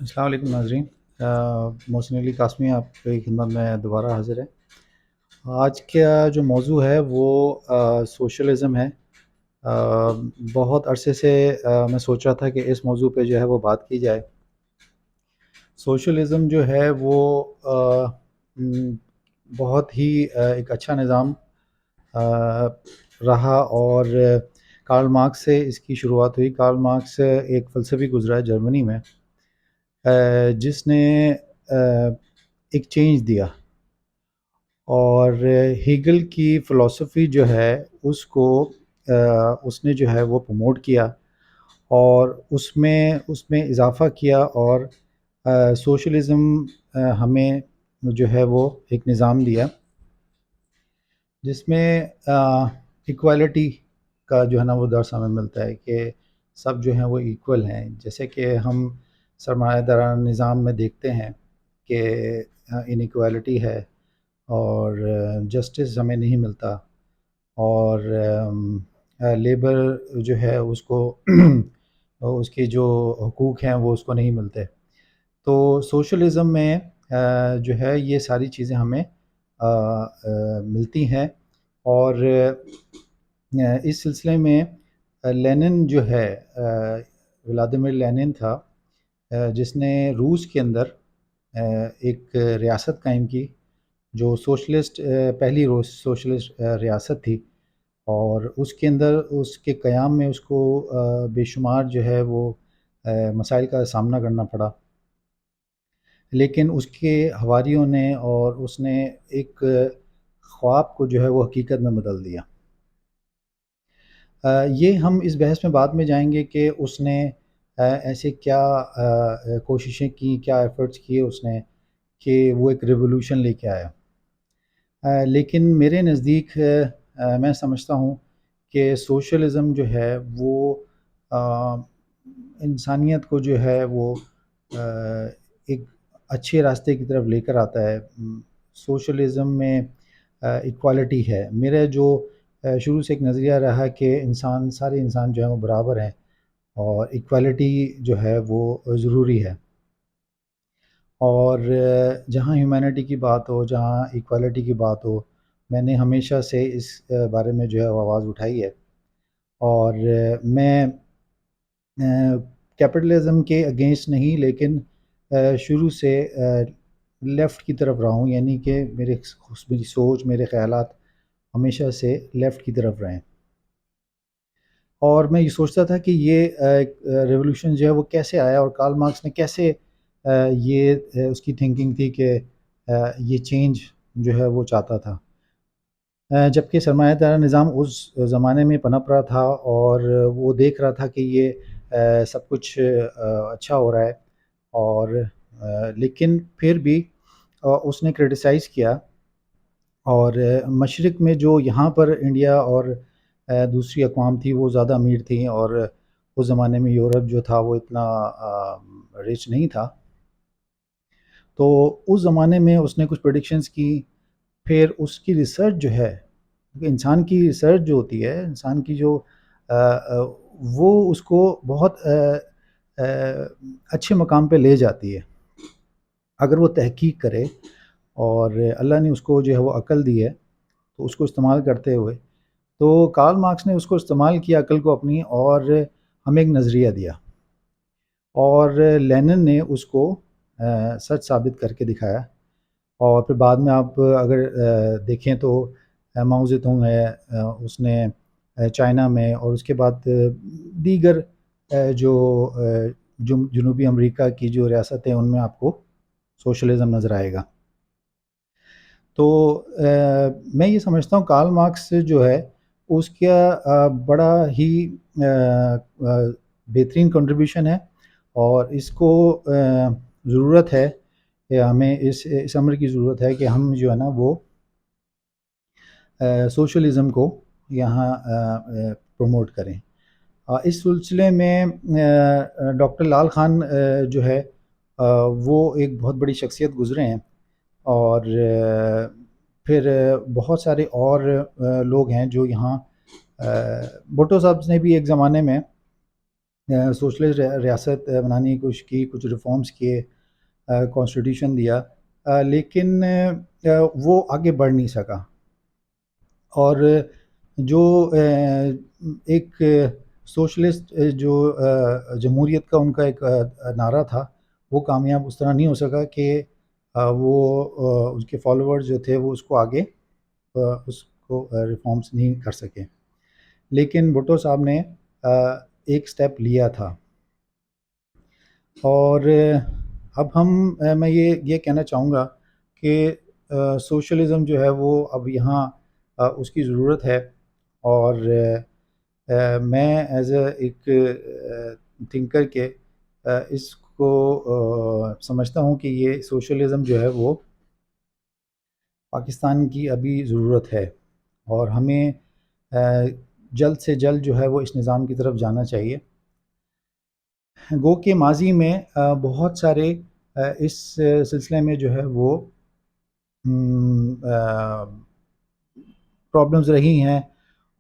السلام علیکم ناظرین، محسن علی قاسمی آپ کی خدمت میں دوبارہ حاضر ہے۔ آج کا جو موضوع ہے وہ سوشلزم ہے۔ بہت عرصے سے میں سوچ رہا تھا کہ اس موضوع پہ جو ہے وہ بات کی جائے۔ سوشلزم جو ہے وہ بہت ہی ایک اچھا نظام رہا، اور کارل مارکس سے اس کی شروعات ہوئی۔ کارل مارکس ایک فلسفی گزرا ہے جرمنی میں، جس نے ایک چینج دیا، اور ہیگل کی فلسفی جو ہے اس کو اس نے جو ہے وہ پروموٹ کیا، اور اس میں اضافہ کیا، اور سوشلزم ہمیں جو ہے وہ ایک نظام دیا جس میں ایکوالٹی کا جو ہے نا وہ درس ہمیں ملتا ہے کہ سب جو ہیں وہ ایکول ہیں۔ جیسے کہ ہم سرمایہ دارانہ نظام میں دیکھتے ہیں کہ انیکوالٹی ہے، اور جسٹس ہمیں نہیں ملتا، اور لیبر جو ہے اس کو اس کے جو حقوق ہیں وہ اس کو نہیں ملتے۔ تو سوشلزم میں جو ہے یہ ساری چیزیں ہمیں ملتی ہیں، اور اس سلسلے میں لینن جو ہے، ولادیمیر لینن تھا، جس نے روس کے اندر ایک ریاست قائم کی جو سوشلسٹ پہلی سوشلسٹ ریاست تھی، اور اس کے اندر اس کے قیام میں اس کو بے شمار جو ہے وہ مسائل کا سامنا کرنا پڑا، لیکن اس کے حواریوں نے اور اس نے ایک خواب کو جو ہے وہ حقیقت میں بدل دیا۔ یہ ہم اس بحث میں بعد میں جائیں گے کہ اس نے ایسے کیا کوششیں کی، کیا ایفرٹس کیے اس نے کہ وہ ایک ریولوشن لے کے آیا۔ لیکن میرے نزدیک میں سمجھتا ہوں کہ سوشلزم جو ہے وہ انسانیت کو جو ہے وہ ایک اچھے راستے کی طرف لے کر آتا ہے۔ سوشلزم میں ایکوالٹی ہے۔ میرا جو شروع سے ایک نظریہ رہا کہ سارے انسان جو ہیں وہ برابر ہیں، اور ایکوالٹی جو ہے وہ ضروری ہے، اور جہاں ہیومینٹی کی بات ہو، جہاں ایکوالٹی کی بات ہو، میں نے ہمیشہ سے اس بارے میں جو ہے وہ آواز اٹھائی ہے، اور میں کیپٹلزم کے اگینسٹ نہیں، لیکن شروع سے لیفٹ کی طرف رہا ہوں، یعنی کہ میری سوچ، میرے خیالات ہمیشہ سے لیفٹ کی طرف رہیں، اور میں یہ سوچتا تھا کہ یہ ریولوشن جو ہے وہ کیسے آیا، اور کارل مارکس نے کیسے یہ اس کی تھنکنگ تھی کہ یہ چینج جو ہے وہ چاہتا تھا، جبکہ سرمایہ دارہ نظام اس زمانے میں پنپ رہا تھا، اور وہ دیکھ رہا تھا کہ یہ سب کچھ اچھا ہو رہا ہے، اور لیکن پھر بھی اس نے کرٹیسائز کیا، اور مشرق میں جو یہاں پر انڈیا اور دوسری اقوام تھی وہ زیادہ امیر تھیں، اور اس زمانے میں یورپ جو تھا وہ اتنا رچ نہیں تھا، تو اس زمانے میں اس نے کچھ پریڈکشنز کی۔ پھر اس کی ریسرچ جو ہے، انسان کی ریسرچ جو ہوتی ہے، انسان کی جو وہ اس کو بہت اچھے مقام پہ لے جاتی ہے اگر وہ تحقیق کرے، اور اللہ نے اس کو جو ہے وہ عقل دی ہے، تو اس کو استعمال کرتے ہوئے، تو کارل مارکس نے اس کو استعمال کیا عقل کو اپنی، اور ہمیں ایک نظریہ دیا، اور لینن نے اس کو سچ ثابت کر کے دکھایا، اور پھر بعد میں آپ اگر دیکھیں تو ماؤ زیدونگ ہے، اس نے چائنا میں، اور اس کے بعد دیگر جو جنوبی امریکہ کی جو ریاستیں ان میں آپ کو سوشلزم نظر آئے گا۔ تو میں یہ سمجھتا ہوں کارل مارکس جو ہے اس کا بڑا ہی بہترین کنٹریبیوشن ہے، اور اس کو ضرورت ہے کہ ہمیں اس امر کی ضرورت ہے کہ ہم جو ہے نا وہ سوشلزم کو یہاں پروموٹ کریں۔ اس سلسلے میں ڈاکٹر لال خان جو ہے وہ ایک بہت بڑی شخصیت گزرے ہیں، اور پھر بہت سارے اور لوگ ہیں جو یہاں بھٹو صاحب نے بھی ایک زمانے میں سوشلسٹ ریاست بنانے کی کوشش کی، کچھ ریفارمز کیے، کانسٹیٹیوشن دیا، لیکن وہ آگے بڑھ نہیں سکا. اور جو ایک سوشلسٹ جو جمہوریت کا ان کا ایک نعرہ تھا، وہ کامیاب اس طرح نہیں ہو سکا کہ وہ اس کے فالوورز جو تھے وہ اس کو آگے اس کو ریفارمز نہیں کر سکے. لیکن بھٹو صاحب نے ایک سٹیپ لیا تھا. اور اب میں یہ کہنا چاہوں گا کہ سوشلزم جو ہے وہ اب یہاں اس کی ضرورت ہے. اور میں ایز اے ایک تھنکر کے اس کو سمجھتا ہوں کہ یہ سوشلزم جو ہے وہ پاکستان کی ابھی ضرورت ہے، اور ہمیں جلد سے جلد جو ہے وہ اس نظام کی طرف جانا چاہیے. گو کہ ماضی میں بہت سارے اس سلسلے میں جو ہے وہ پرابلمز رہی ہیں،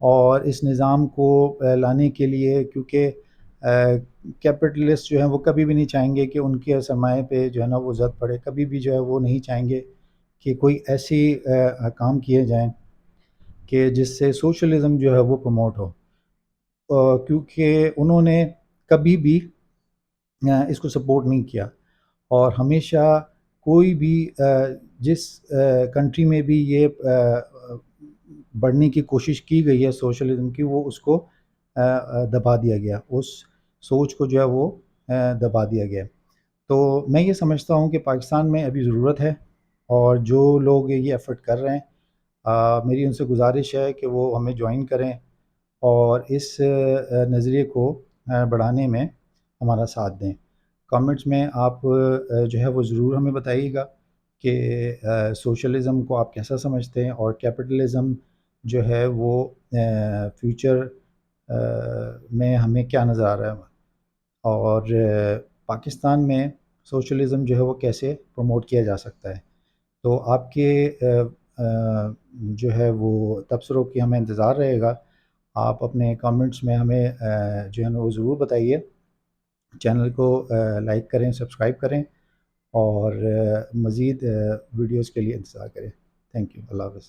اور اس نظام کو لانے کے لیے، کیونکہ کیپٹلسٹ جو ہیں وہ کبھی بھی نہیں چاہیں گے کہ ان کے سرمایہ پہ جو ہے نا وہ زد پڑے، کبھی بھی جو ہے وہ نہیں چاہیں گے کہ کوئی ایسی کام کیے جائیں کہ جس سے سوشلزم جو ہے وہ پروموٹ ہو، کیونکہ انہوں نے کبھی بھی اس کو سپورٹ نہیں کیا. اور ہمیشہ کوئی بھی جس کنٹری میں بھی یہ بڑھنے کی کوشش کی گئی ہے سوشلزم کی، وہ اس کو دبا دیا گیا، اس سوچ کو جو ہے وہ دبا دیا گیا. تو میں یہ سمجھتا ہوں کہ پاکستان میں ابھی ضرورت ہے، اور جو لوگ یہ ایفرٹ کر رہے ہیں، میری ان سے گزارش ہے کہ وہ ہمیں جوائن کریں اور اس نظریے کو بڑھانے میں ہمارا ساتھ دیں. کامنٹس میں آپ جو ہے وہ ضرور ہمیں بتائیے گا کہ سوشلزم کو آپ کیسا سمجھتے ہیں، اور کیپٹلزم جو ہے وہ فیوچر میں ہمیں کیا نظر آ رہا ہے، اور پاکستان میں سوشلزم جو ہے وہ کیسے پروموٹ کیا جا سکتا ہے. تو آپ کے جو ہے وہ تبصروں کی ہمیں انتظار رہے گا. آپ اپنے کامنٹس میں ہمیں جو ہے نا وہ ضرور بتائیے. چینل کو لائک کریں، سبسکرائب کریں، اور مزید ویڈیوز کے لیے انتظار کریں. Thank you. اللہ حافظ.